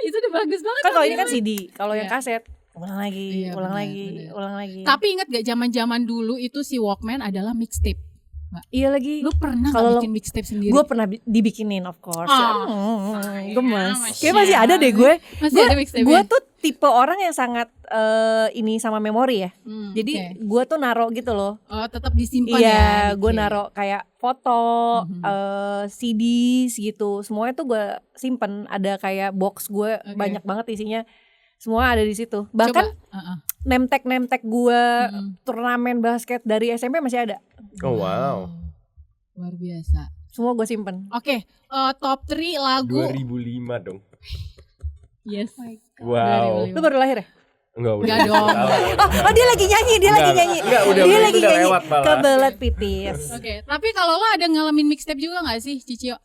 Itu udah bagus banget. Kan kalau ini kan CD, kalau yang Iya. kaset ulang lagi, Iya, ulang benar, lagi, benar. ulang lagi. Tapi ingat gak zaman-zaman dulu itu si Walkman adalah mixtape. Iya lagi. Lu pernah Kalau gak bikin mixtape sendiri? Gue pernah dibikinin of course. Sayang, Gemes. Mas Kayak masih ada deh gue. Masih ada mixtape. Gue tuh tipe orang yang sangat ini sama memori ya. Jadi oke. gue tuh naro gitu loh. Oh, tetap disimpan ya. Iya, gue Oke. naro kayak foto, CDs gitu. Semuanya tuh gue simpen. Ada kayak box gue Oke. banyak banget isinya. Semua ada di situ. Bahkan Coba, nemtek gue turnamen basket dari SMP masih ada. Oh wow. Luar biasa. Semua gue simpen. Oke, top 3 lagu. 2005 dong. Yes. Wow. Lu baru lahir ya? Enggak Enggak dong. Oh dia lagi nyanyi, Enggak, udah dia itu lagi udah nyanyi. lewat malah. Kebelet pipis. Oke, tapi kalau lo ada ngalamin mixtape juga gak sih, Cicio?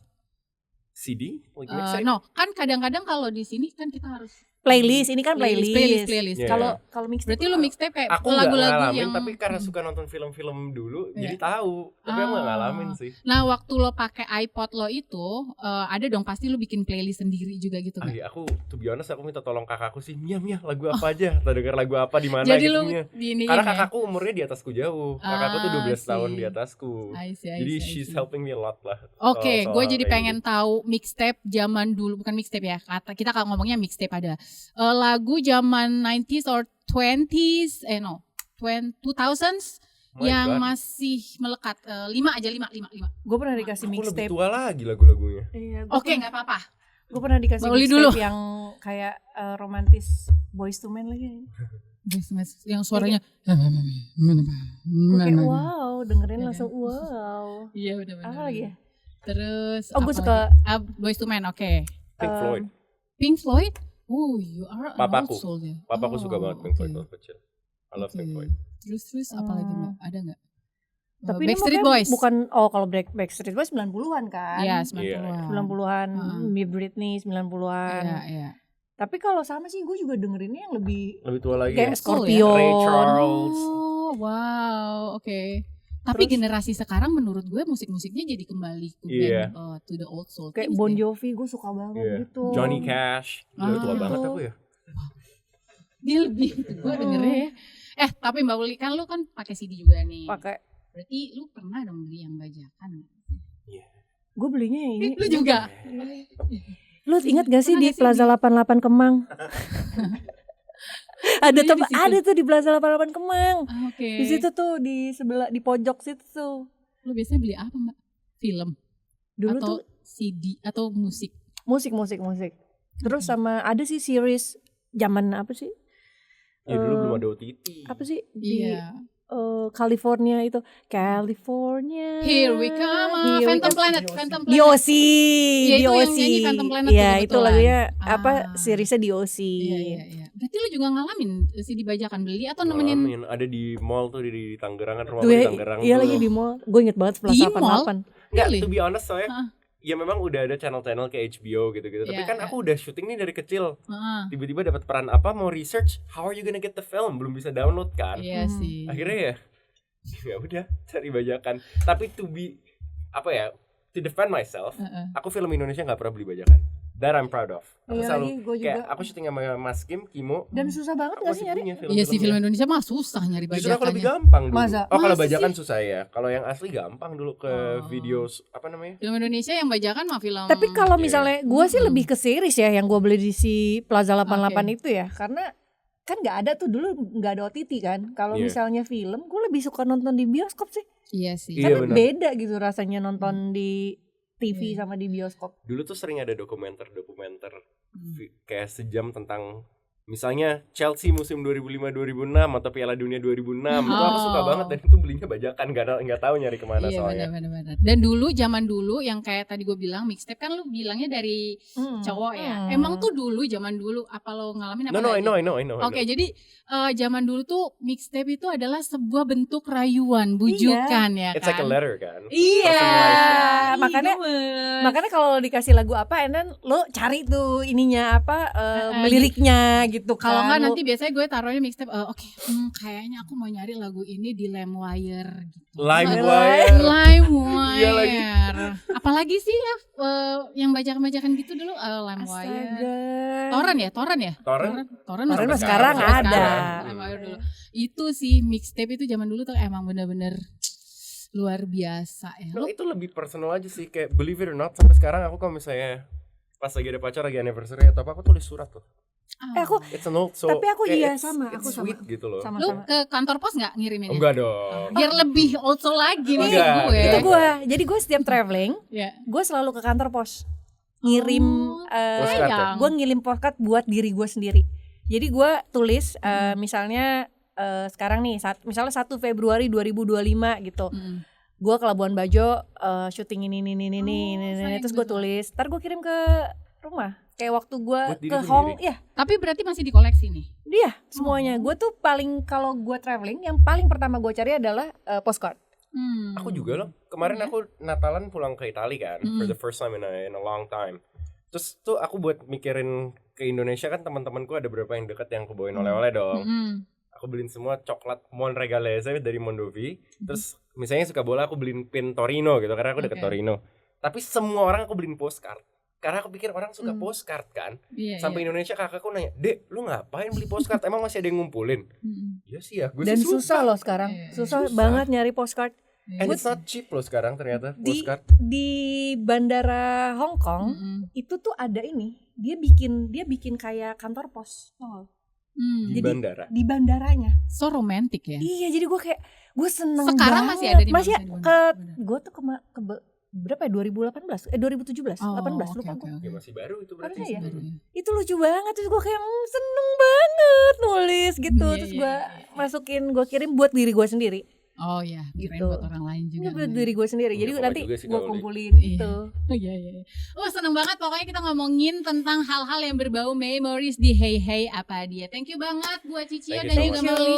CD? Like mixtape? No, kan kadang-kadang kalau di sini kan kita harus Playlist, ini kan playlist. playlist. Yeah. Kalau mixtape Berarti lu mixtape kayak Aku nggak lagu-lagu ngalamin, yang tapi karena suka nonton film-film dulu, Iya. jadi tahu. Tapi aku nggak ngalamin sih. Nah, waktu lo pakai iPod lo itu ada dong pasti lo bikin playlist sendiri juga gitu kan? Iya, aku to be honest aku minta tolong kakakku sih, Mia lagu apa aja, atau denger lagu apa di mana Jadi gitu lo Mia. gini Karena kakakku umurnya di atasku jauh. Kakakku tuh 12 I tahun see. di atasku. I see, I Jadi see, I she's see. helping me a lot lah. Oke, soal gue jadi kayak pengen gitu. tahu mixtape zaman dulu, bukan mixtape ya, kita kalau ngomongnya mixtape ada lagu zaman 90s or 20s, 2000s My yang God. masih melekat. 5 aja. gue pernah dikasih Aku lebih mixtape. tua lagi lagu-lagunya. Iya, Oke, nggak apa-apa. Gue pernah dikasih Mbak Uli mixtape dulu. yang kayak romantis Boyz II Men lagi. Yang suaranya. Gue kayak wow, dengerin Iya langsung wow. Iya benar-benar. Apa lagi ya? Terus. Oh gue apa suka lagi? Boyz II Men, oke. Pink Floyd. Pink Floyd. Oh, you are an Papaku. old soul ya. Papaku suka banget Pink Floyd oke. waktu kecil. I love Pink Oke. Floyd. Terus apa lagi Mbak? Ada nggak? tapi ini Backstreet makanya Boys. bukan kalau Backstreet Boys 90-an kan. Iya, 90-an. 90-an, Heeh. Britney 90-an. Iya. Tapi kalau sama sih gue juga dengerinnya yang lebih Lebih tua lagi. kayak ya. Scorpion. Ray Charles. Oh, wow, oke. Tapi Terus- generasi sekarang menurut gue musik-musiknya jadi kembali ke Iya. band, to the old soul. Kayak things Bon deh. Jovi gue suka banget Iya. gitu. Johnny Cash. Udah tua Ah. banget aku ya. Dia lebih gue dengernya ya. Tapi Mbak Uli kan lu kan pakai CD juga nih. Pakai Berarti lu pernah dong beli yang bajakan? gue belinya yang ini. Lu juga. Lu ingat gak sih Pernah di nggak sih Plaza 88 Kemang? ada Beli di tempat situ? ada tuh di Plaza 88 Kemang. Oke. Di situ tuh di sebelah di pojok situ tuh. Lu biasanya beli apa Mbak? Film Dulu atau tuh CD atau musik? musik. Terus sama ada sih series zaman apa sih? Ya dulu belum ada OTT. Apa sih? Di Iya. California itu. California. Here we come. Here we Phantom come. Planet. Phantom Planet. DOC, Iya, itu yang DOC. nyanyi Phantom Planet Iya, tuh itu kebetulan. lagunya apa Ah. seriesnya DOC. Iya. Berarti lu juga ngalamin CD bajakan beli atau nemenin Ngalamin. Ada di mall tuh di Tangerang kan, rumah Tuh di ya, Tangerang iya tuh. lagi di mall. Gue inget banget Di Plaza mall? 88. Enggak, Really? to be honest soalnya Hah. ya memang udah ada channel-channel kayak HBO gitu-gitu. Tapi Iya, kan iya. aku udah syuting nih dari kecil. Heeh. Tiba-tiba dapat peran apa, mau research, how are you gonna get the film? Belum bisa download kan. Iya sih. Akhirnya ya udah cari bajakan. Tapi to be apa ya? To defend myself, Heeh. aku film Indonesia nggak pernah beli bajakan. That I'm proud of. Aku Iya selalu lagi, gua juga. kayak aku syuting sama Mas Kim, Kimo. Dan susah banget Aku gak sih masih nyari? punya Iya sih, film film-filmnya. Indonesia mah susah nyari Justru aku lebih bajakannya. gampang dulu. Masa? Oh kalau Masa bajakan sih? susah ya. Kalau yang asli gampang dulu ke Oh. video apa namanya? Film Indonesia yang bajakan mah film. Tapi kalau Iya. misalnya gue sih Mm-mm. lebih ke series ya yang gue beli di si Plaza 88 Oke. itu ya. Karena kan nggak ada tuh dulu, nggak ada OTT kan. Kalau Iya. misalnya film, gue lebih suka nonton di bioskop sih. Iya sih. Iya, Karena benar. beda gitu rasanya nonton di TV Iya. sama di bioskop. Dulu tuh sering ada dokumenter Hmm. kayak sejam tentang misalnya Chelsea musim 2005-2006 atau Piala Dunia 2006. Itu aku suka Oh. banget dan itu belinya bajakan, nggak tahu nyari kemana Iya soalnya. benar. Dan dulu zaman dulu yang kayak tadi gue bilang mixtape kan lu bilangnya dari cowok ya. Emang tuh dulu zaman dulu apa lo ngalamin apa? No, I nggak? know. Oke, jadi zaman dulu tuh mixtape itu adalah sebuah bentuk rayuan, bujukan ya It's like a kan. letter kan. Iya. Personalized. Makanya- Makanya kalau dikasih lagu apa, and then lo cari tuh ininya apa, liriknya gitu gitu kan. Kalau nggak nanti biasanya gue taruhnya mixtape. Oke, kayaknya aku mau nyari lagu ini di LimeWire gitu. LimeWire. Iya lagi. Apalagi sih ya yang bajakan-bajakan gitu dulu LimeWire. Astaga. Torrent ya? Torrent mah sekarang ada. LimeWire dulu. Itu sih mixtape itu zaman dulu tuh emang bener-bener luar biasa ya. No, itu lebih personal aja sih, kayak believe it or not sampai sekarang aku kalau misalnya pas lagi ada pacar, lagi anniversary atau apa, aku tulis surat tuh. Aku It's a note, so tapi aku kayak sama, it's aku sweet sama. gitu loh. Sama. Lu ke kantor pos nggak ngirimin? Enggak dong. Biar lebih also lagi nih Enggak, gue. Itu gue. Jadi gue setiap traveling, Ya. gue selalu ke kantor pos ngirim Postcard ya? gue ngirim postcard buat diri gue sendiri. Jadi gue tulis misalnya sekarang nih misalnya 1 Februari 2025 gitu. Gue ke Labuan Bajo syuting ini terus gue tulis, ntar gue kirim ke rumah. Kayak waktu gue ke Hong, ya. Tapi berarti masih dikoleksi nih? Dia semuanya. Gue tuh paling, kalau gue traveling, yang paling pertama gue cari adalah postcard. Aku juga loh. Kemarin aku Natalan pulang ke Italia kan, for the first time in a long time. Terus tuh aku buat mikirin ke Indonesia kan, teman-temanku ada beberapa yang deket yang kebawain oleh-oleh dong. Aku beliin semua coklat Monregalese dari Mondovi. Terus misalnya suka bola, aku beliin pin Torino gitu karena aku deket Torino. Tapi semua orang aku beliin postcard. Karena aku pikir orang suka postcard kan. Sampai Indonesia kakakku nanya, "Dek, lu ngapain beli postcard? Emang masih ada yang ngumpulin?" Iya sih ya, gue Dan sih susah loh sekarang. Susah banget nyari postcard. And it's not cheap loh sekarang ternyata postcard. Di bandara Hong Kong itu tuh ada ini. Dia bikin kayak kantor pos. Di bandara. Di bandaranya. So romantic ya. Iya, jadi gue kayak gue seneng sekarang banget. masih ada di masih bandara. gue tuh ke berapa ya, 2018 2017 18 lupa aku. Ya masih baru itu berarti. Ya? Itu lucu banget, terus gue kayak seneng banget nulis gitu. Terus gue masukin, gue kirim buat diri gue sendiri. Oh ya, kirain gitu. buat orang lain juga. Ini buat diri gue sendiri. Jadi nanti gue kumpulin itu. Iya. Oh, seneng banget pokoknya kita ngomongin tentang hal-hal yang berbau memories di Hey Hey Apa Dia. Thank you banget buat Cicia dan juga Meli.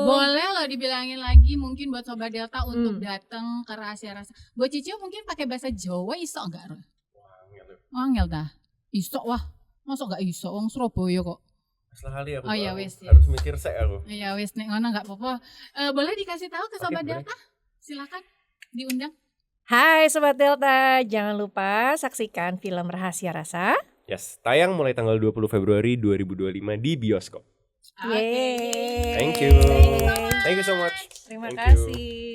Boleh loh dibilangin lagi mungkin buat Sobat Delta untuk datang ke Rahasia Rasa. Buat Cicia mungkin pakai bahasa Jawa iso enggak? Angel dah. Iso wah. Masa enggak iso? Wong Surabaya kok. Salah kali aku. Oh iya wes. Harus mikir aku. Iya wes nek ngono enggak apa-apa. Boleh dikasih tahu ke Sobat Delta? Silakan diundang. Hai Sobat Delta, jangan lupa saksikan film Rahasia Rasa. Yes, tayang mulai tanggal 20 Februari 2025 di bioskop. Yeay. Thank you. Thank you so much. Terima kasih.